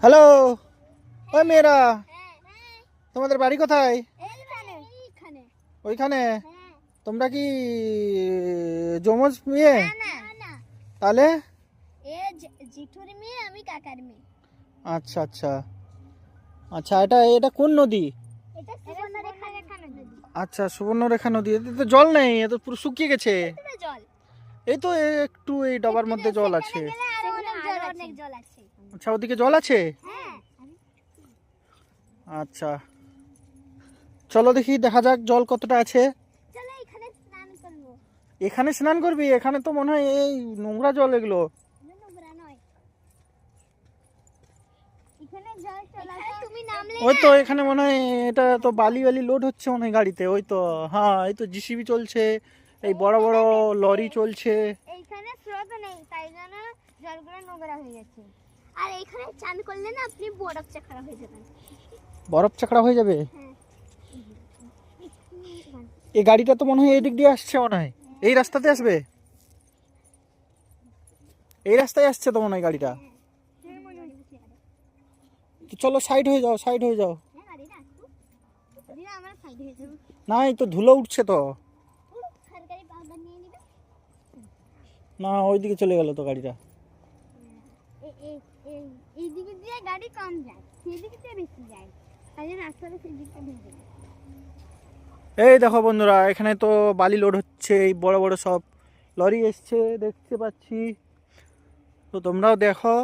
Hello, ওই মেয়েরা, তোমাদের বাড়ি কোথায়? ওইখানে? তোমরা কি যমজ মেয়ে? তাহলে? আচ্ছা আচ্ছা আচ্ছা, এটা এটা কোন নদী? আচ্ছা, সুবর্ণরেখা নদী। এতে তো জল নেই, এ তো পুরো শুকিয়ে গেছে। এই তো একটু এই ডবার মধ্যে জল আছে। আচ্ছা, ওদিকে জল আছে। আচ্ছা, চলো দেখি, দেখা যাক জল কতটা আছে। এখানে স্নান করবি? এখানে তো মনে হয় এই নোংরা জল এগুলো। ওই তো এখানে মনে হয় এটা তো বালি বালি লোড হচ্ছে মনে হয় গাড়িতে। ওই তো, হ্যাঁ, এই তো জিসিবি চলছে, এই বড় বড় লরি চলছে। এইখানে স্রোত নেই, তাই জন্য জলগুলো নোংরা হয়ে যাচ্ছে। আর এইখানে চান করলে না আপনি বরফ চাকরা হয়ে যাবেন। বরফ চাকরা হয়ে যাবে? হ্যাঁ। এই গাড়িটা তো মনে হয় এই দিক দিয়ে আসছে, মনে হয় এই রাস্তাতে আসবে। এই রাস্তায় আসছে তো মনে হয় গাড়িটা। তো চলো সাইড হয়ে যাও, সাইড হয়ে যাও। না, এই তো ধুলো উঠছে তো। না, ওইদিকে চলে গেল তো গাড়িটা। এইদিকে দিয়ে গাড়ি কম যায়, সেদিকে দিয়ে বেশি যায়, তাই জন্য রাস্তাটা সেদিকটা ভেঙে যায়। এই দেখো বন্ধুরা, এখানে তো বালি লোড হচ্ছে, এই বড় বড় সব লরি এসছে দেখতে পাচ্ছি। তো তোমরাও দেখো।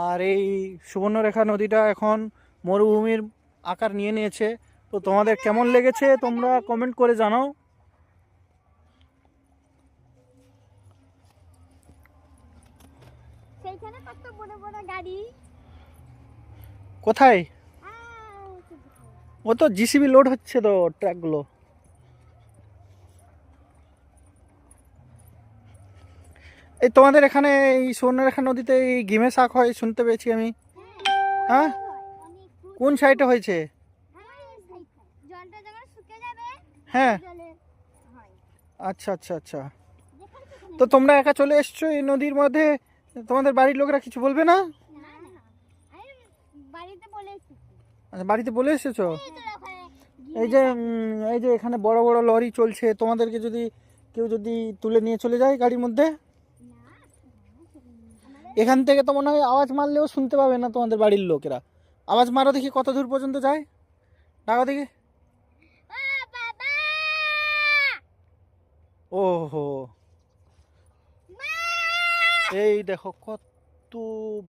আর এই সুবর্ণরেখা নদীটা এখন মরুভূমির আকার নিয়ে নিয়েছে। তো তোমাদের কেমন লেগেছে তোমরা কমেন্ট করে জানাও। সেইখানে কত বড় বড় গাড়ি। কোথায়? ও তো জিসিবি লোড হচ্ছে তো, ট্রাকগুলো। এই তোমাদের এখানে এই সুবর্ণরেখা নদীতে এই ঘিমে শাক হয় শুনতে পেয়েছি আমি। হ্যাঁ, কোন সাইডে হয়েছে? জলটা যখন শুকিয়ে যাবে, হ্যাঁ, জলে হয়। আচ্ছা আচ্ছা আচ্ছা। তো তোমরা একা চলে এসছো এই নদীর মধ্যে, তোমাদের বাড়ির লোকেরা কিছু বলবে না? না না, আমি বাড়িতে বলে এসেছি। আচ্ছা, বাড়িতে বলে এসেছো। এই তো ওখানে এই যে এখানে বড় বড় লরি চলছে, তোমাদেরকে যদি কেউ যদি তুলে নিয়ে চলে যায় গাড়ির মধ্যে, এখান থেকে তো মনে হয় আওয়াজ মারলেও শুনতে পাবে না তোমাদের বাড়ির লোকেরা। আওয়াজ মারো দেখি কত দূর পর্যন্ত যায়, ডাকো দেখি। বাবা, ওহো, এই দেখো কত